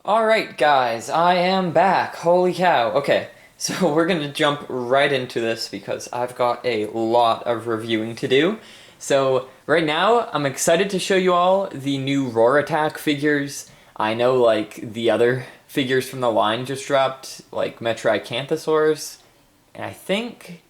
Alright guys, I am back. Holy cow. Okay, so we're gonna jump right into this because I've got a lot of reviewing to do. So right now, I'm excited to show you all the new Roar Attack figures. I know like the other figures from the line just dropped, like Metricanthosaurus, and I think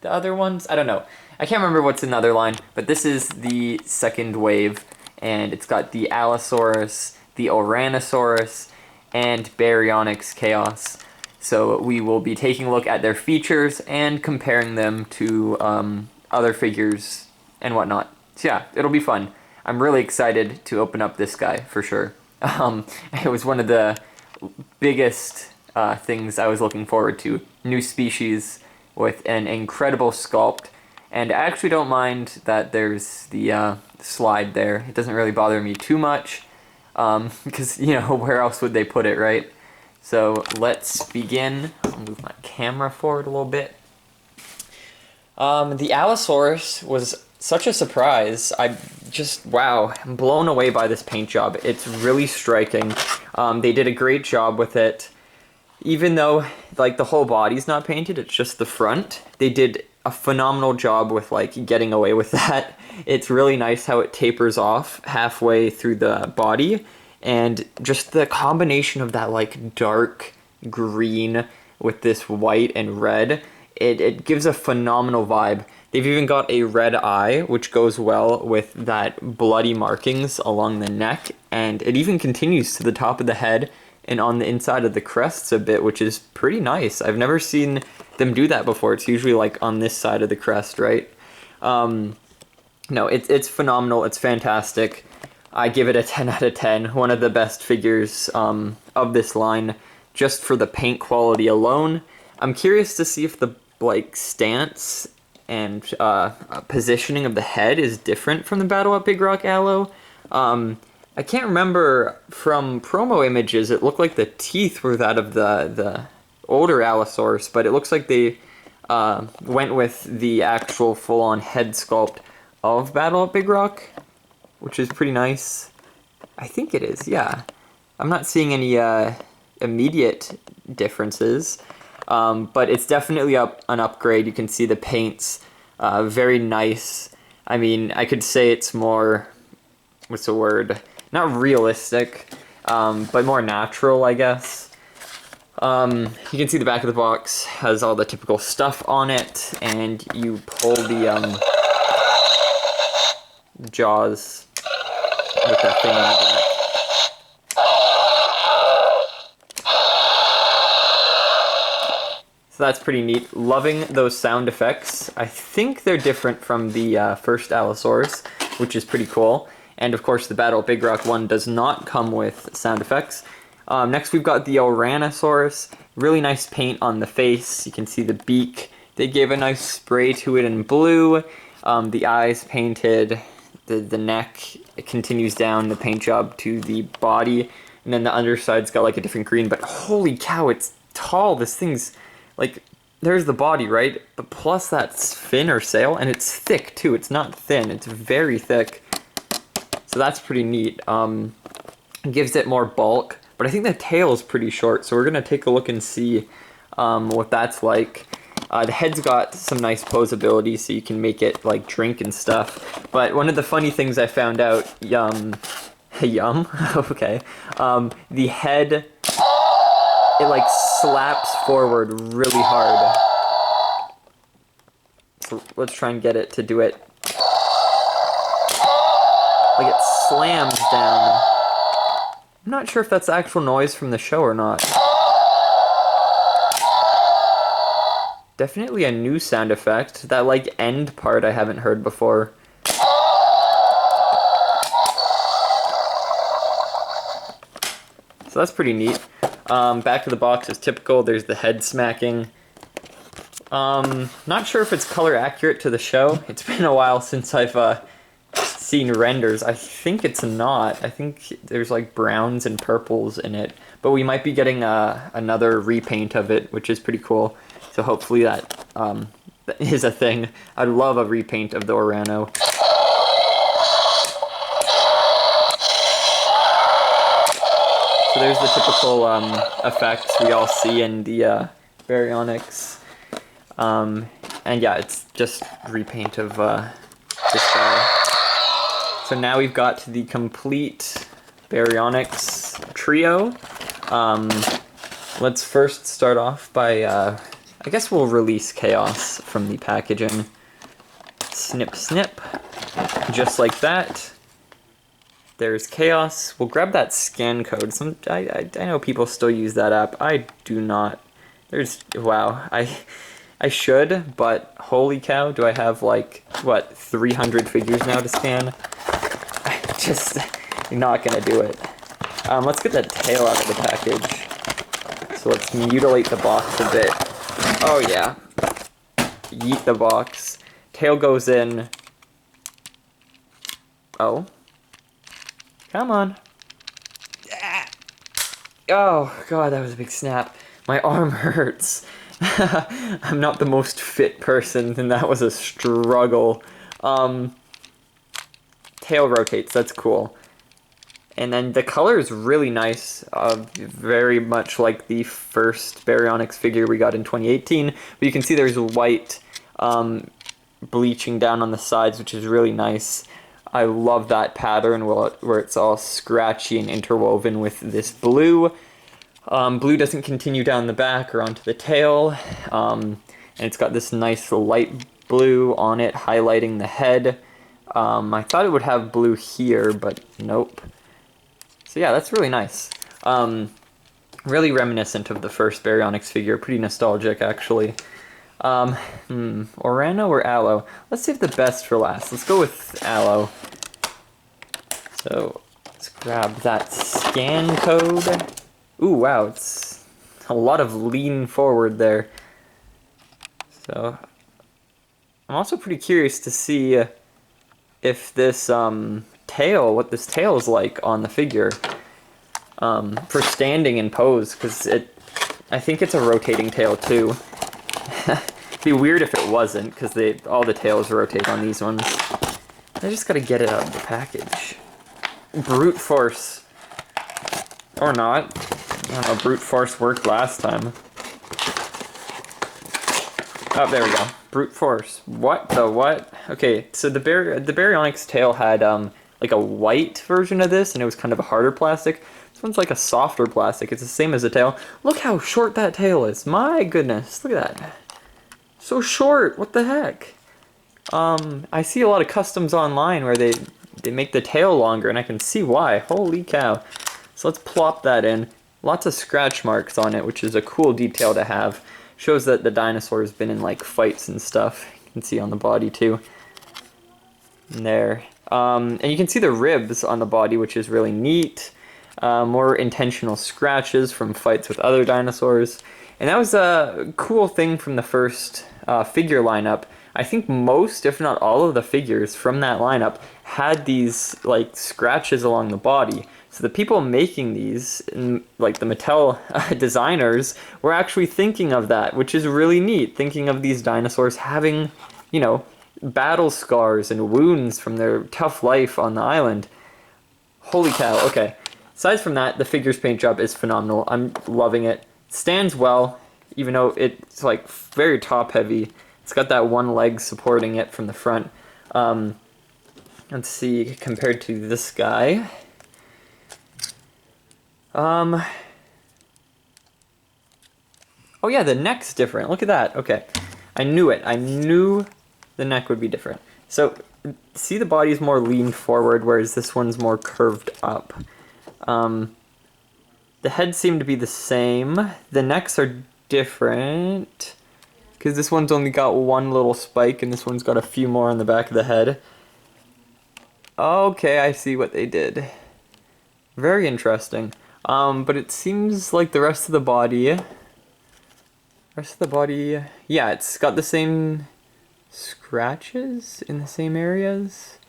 the other ones, I don't know. I can't remember what's in the other line, but this is the second wave, and it's got the Allosaurus, the Oranosaurus, and Baryonyx Chaos. So we will be taking a look at their features and comparing them to other figures and whatnot. So yeah, it'll be fun. I'm really excited to open up this guy for sure. It was one of the biggest things I was looking forward to. New species with an incredible sculpt. And I actually don't mind that there's the slide there. It doesn't really bother me too much. Because, you know, where else would they put it, right? So let's begin. I'll move my camera forward a little bit. The Allosaurus was such a surprise. Wow, I'm blown away by this paint job. It's really striking. They did a great job with it. Even though, like, the whole body's not painted, it's just the front. They did a phenomenal job with, like, getting away with that. It's really nice how it tapers off halfway through the body, and just the combination of that, like, dark green with this white and red, it gives a phenomenal vibe. They've even got a red eye, which goes well with that bloody markings along the neck, and it even continues to the top of the head and on the inside of the crests a bit, which is pretty nice. I've never seen them do that before. It's usually like on this side of the crest, right? No, it's phenomenal. It's fantastic. I give it a 10 out of 10. One of the best figures of this line, just for the paint quality alone. I'm curious to see if the like stance and positioning of the head is different from the Battle at Big Rock Allo. I can't remember from promo images. It looked like the teeth were that of the older Allosaurus, but it looks like they went with the actual full-on head sculpt of Battle at Big Rock, which is pretty nice. I think it is, yeah. I'm not seeing any immediate differences, but it's definitely an upgrade. You can see the paint's very nice. I mean, I could say it's more, what's the word? Not realistic, but more natural, I guess. You can see the back of the box has all the typical stuff on it, and you pull the jaws with that thing on the back. So that's pretty neat. Loving those sound effects. I think they're different from the first Allosaurus, which is pretty cool. And of course the Battle at Big Rock one does not come with sound effects. Next we've got the Oranosaurus. Really nice paint on the face. You can see the beak. They gave a nice spray to it in blue. The eyes painted. The neck, it continues down the paint job to the body. And then the underside's got like a different green. But holy cow, it's tall. This thing's like, there's the body, right? But plus that's fin or sail. And it's thick too. It's not thin. It's very thick. So that's pretty neat. It gives it more bulk. But I think the tail is pretty short, so we're going to take a look and see what that's like. The head's got some nice posability, so you can make it like drink and stuff. But one of the funny things I found out, okay, the head, it like slaps forward really hard. So let's try and get it to do it. Like it slams down. I'm not sure if that's actual noise from the show or not. Definitely a new sound effect. That like end part I haven't heard before. So that's pretty neat. Back of the box is typical. There's the head smacking. Not sure if it's color accurate to the show. It's been a while since I've seen renders. I think it's not. I think there's like browns and purples in it, but we might be getting another repaint of it, which is pretty cool. So hopefully that is a thing. I'd love a repaint of the Orano. So there's the typical effects we all see in the Baryonyx. And yeah, it's just repaint of this guy. So now we've got the complete Baryonyx trio. Let's first start off by, I guess we'll release Chaos from the packaging. Snip, snip. Just like that. There's Chaos. We'll grab that scan code. I know people still use that app. I do not. Wow. I should, but holy cow, do I have like, what, 300 figures now to scan? I'm just not gonna do it. Let's get that tail out of the package. So let's mutilate the box a bit. Oh yeah. Yeet the box. Tail goes in. Oh. Come on. Oh god, that was a big snap. My arm hurts. I'm not the most fit person, and that was a struggle. Tail rotates, that's cool. And then the color is really nice, very much like the first Baryonyx figure we got in 2018. But you can see there's white bleaching down on the sides, which is really nice. I love that pattern where it's all scratchy and interwoven with this blue. Blue doesn't continue down the back or onto the tail, and it's got this nice light blue on it, highlighting the head. I thought it would have blue here, but nope. So yeah, that's really nice. Really reminiscent of the first Baryonyx figure, pretty nostalgic actually. Orano or Allo? Let's save the best for last. Let's go with Allo. So let's grab that scan code. Ooh, wow, it's a lot of lean forward there. So I'm also pretty curious to see if this what this tail is like on the figure for standing in pose, because I think it's a rotating tail too. It'd be weird if it wasn't, because all the tails rotate on these ones. I just gotta get it out of the package. Brute force. Or not. I don't know, brute force worked last time. Oh, there we go. Brute force. What the what? Okay, so the Baryonyx tail had like a white version of this, and it was kind of a harder plastic. This one's like a softer plastic. It's the same as the tail. Look how short that tail is. My goodness, look at that. So short. What the heck? I see a lot of customs online where they make the tail longer, and I can see why. Holy cow. So let's plop that in. Lots of scratch marks on it, which is a cool detail to have. Shows that the dinosaur has been in like fights and stuff. You can see on the body too. And there. And you can see the ribs on the body, which is really neat. More intentional scratches from fights with other dinosaurs. And that was a cool thing from the first figure lineup. I think most, if not all of the figures from that lineup had these like scratches along the body. So the people making these, like the Mattel designers, were actually thinking of that, which is really neat. Thinking of these dinosaurs having, you know, battle scars and wounds from their tough life on the island. Holy cow, okay. Aside from that, the figure's paint job is phenomenal. I'm loving it. Stands well, even though it's like very top heavy. It's got that one leg supporting it from the front. Let's see, compared to this guy. Oh yeah, the neck's different. Look at that. Okay. I knew it. I knew the neck would be different. So, see the body's more leaned forward, whereas this one's more curved up. The heads seem to be the same. The necks are different, because this one's only got one little spike, and this one's got a few more on the back of the head. Okay, I see what they did. Very interesting. But it seems like the rest of the body... yeah, it's got the same scratches in the same areas.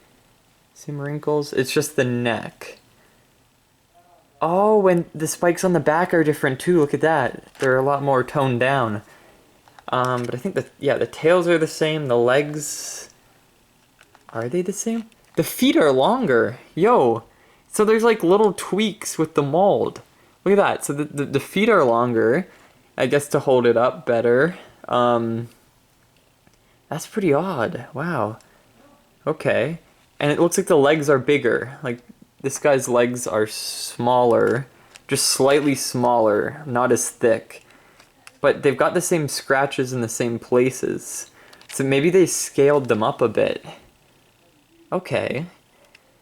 Same wrinkles. It's just the neck. Oh, and the spikes on the back are different too. Look at that. They're a lot more toned down. But I think that, yeah, the tails are the same. The legs... Are they the same? The feet are longer. Yo! So there's like little tweaks with the mold. Look at that. So the feet are longer, I guess, to hold it up better. That's pretty odd. Wow. Okay. And it looks like the legs are bigger. Like, this guy's legs are smaller, just slightly smaller, not as thick. But they've got the same scratches in the same places. So maybe they scaled them up a bit. Okay.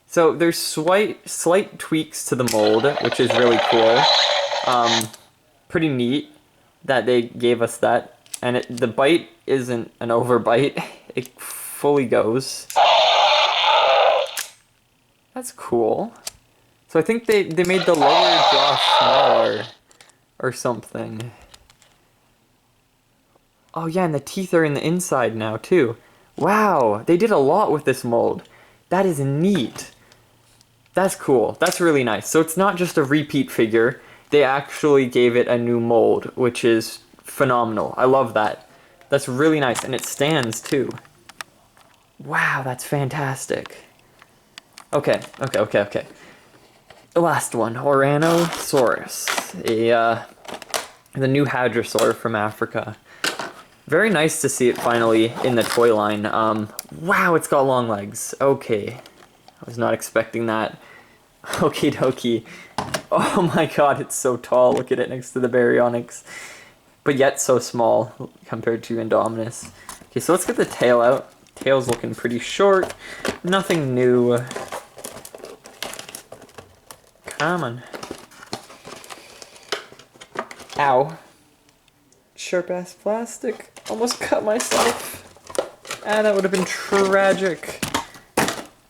So there's slight tweaks to the mold, which is really cool. Pretty neat that they gave us that. And the bite isn't an overbite. It fully goes. That's cool. So I think they made the lower jaw smaller or something. Oh yeah, and the teeth are in the inside now too. Wow, they did a lot with this mold. That is neat. That's cool. That's really nice. So it's not just a repeat figure. They actually gave it a new mold, which is phenomenal. I love that. That's really nice, and it stands too. Wow, that's fantastic. Okay. The last one, Oranosaurus, the new hadrosaur from Africa. Very nice to see it finally in the toy line. Wow, it's got long legs. Okay, I was not expecting that. Okie dokie. Oh my god, it's so tall. Look at it next to the Baryonyx. But yet so small compared to Indominus. Okay, so let's get the tail out. Tail's looking pretty short. Nothing new. Come on. Ow. Sharp ass plastic. Almost cut myself. Ah, that would have been tragic.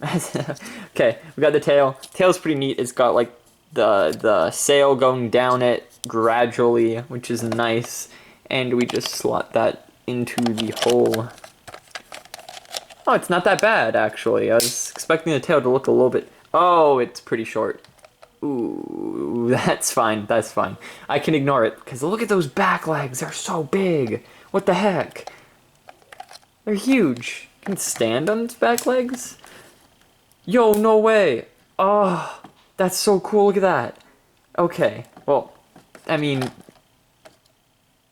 Okay, we got the tail. Tail's pretty neat. It's got like the sail going down it gradually, which is nice. And we just slot that into the hole. Oh, it's not that bad, actually. I was expecting the tail to look a little bit... Oh, it's pretty short. Ooh, that's fine. That's fine. I can ignore it, because look at those back legs. They're so big. What the heck? They're huge. Can it stand on its back legs? Yo, no way. Oh, that's so cool. Look at that. Okay, well, I mean...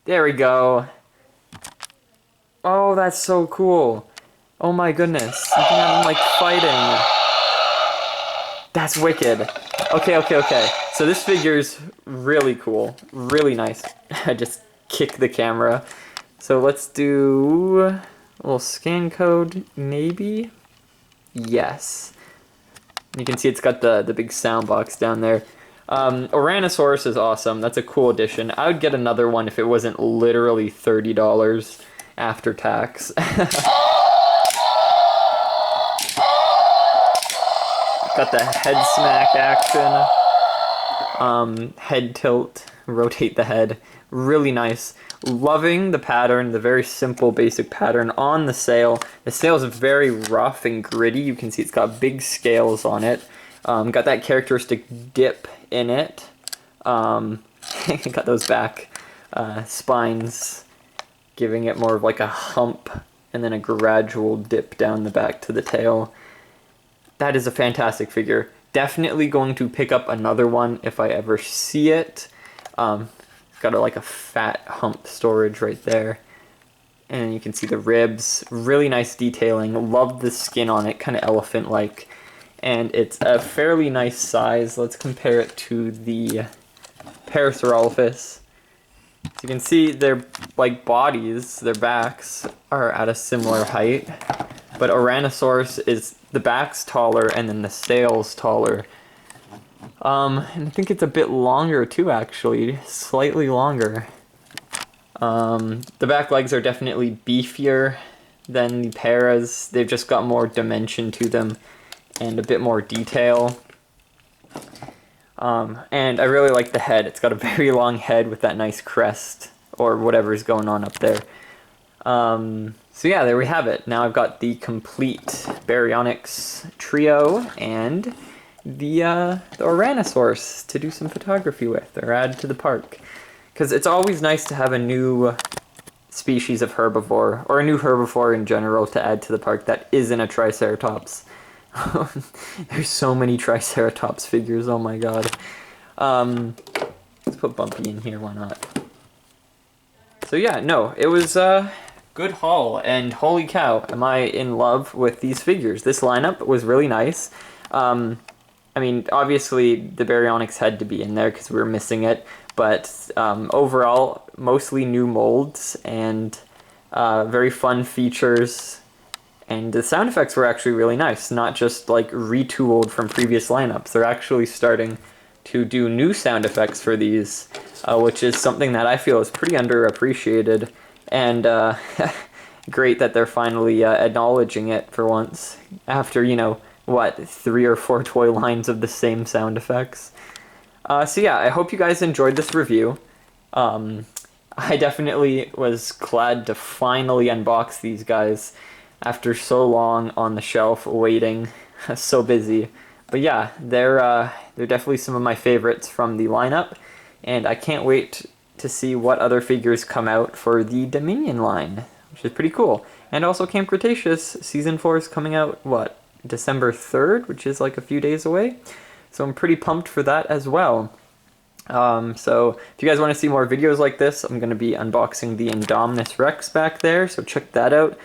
There we go. Oh, that's so cool. Oh my goodness. You can have them, like, fighting. That's wicked. Okay. So this figure's really cool. Really nice. I just kicked the camera. So let's do a little scan code, maybe? Yes. You can see it's got the big sound box down there. Oranosaurus is awesome. That's a cool addition. I would get another one if it wasn't literally $30 after tax. Got the head smack action. Head tilt. Rotate the head. Really nice. Loving the pattern, the very simple basic pattern on the sail. The sail is very rough and gritty. You can see it's got big scales on it. Got that characteristic dip in it. Got those back spines, giving it more of like a hump and then a gradual dip down the back to the tail. That is a fantastic figure. Definitely going to pick up another one if I ever see it. Got like a fat hump storage right there. And you can see the ribs. Really nice detailing. Love the skin on it, kind of elephant-like. And it's a fairly nice size. Let's compare it to the Proceratosaurus. So you can see their bodies, their backs, are at a similar height. But Oranosaurus is the back's taller and then the sail's taller. And I think it's a bit longer too, actually. Slightly longer. The back legs are definitely beefier than the Paras. They've just got more dimension to them and a bit more detail. And I really like the head. It's got a very long head with that nice crest or whatever's going on up there. So yeah, there we have it. Now I've got the complete Baryonyx trio and the Oranosaurus to do some photography with or add to the park. Because it's always nice to have a new species of herbivore, or a new herbivore in general, to add to the park that isn't a Triceratops. There's so many Triceratops figures, oh my god. put Bumpy in here, why not? So yeah, no, it was a good haul, and holy cow, am I in love with these figures. This lineup was really nice. I mean, obviously the Baryonyx had to be in there because we were missing it, but overall, mostly new molds and very fun features, and the sound effects were actually really nice, not just like retooled from previous lineups. They're actually starting to do new sound effects for these, which is something that I feel is pretty underappreciated, and great that they're finally acknowledging it for once, after, you know, what, 3 or 4 toy lines of the same sound effects. So yeah, I hope you guys enjoyed this review. I definitely was glad to finally unbox these guys after so long on the shelf waiting. So busy. But yeah, they're definitely some of my favorites from the lineup, and I can't wait to see what other figures come out for the Dominion line, which is pretty cool. And also Camp Cretaceous Season 4 is coming out, what, December 3rd, which is like a few days away. So I'm pretty pumped for that as well. So if you guys want to see more videos like this, I'm going to be unboxing the Indominus Rex back there, so check that out.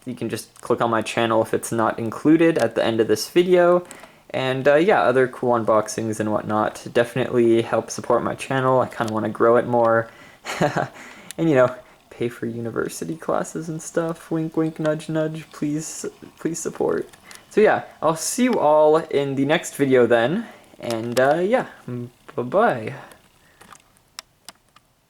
You can just click on my channel if it's not included at the end of this video. And yeah, other cool unboxings and whatnot. Definitely help support my channel. I kind of want to grow it more. And you know, pay for university classes and stuff. Wink, wink, nudge, nudge. Please, please support. So yeah, I'll see you all in the next video then. And yeah, bye-bye.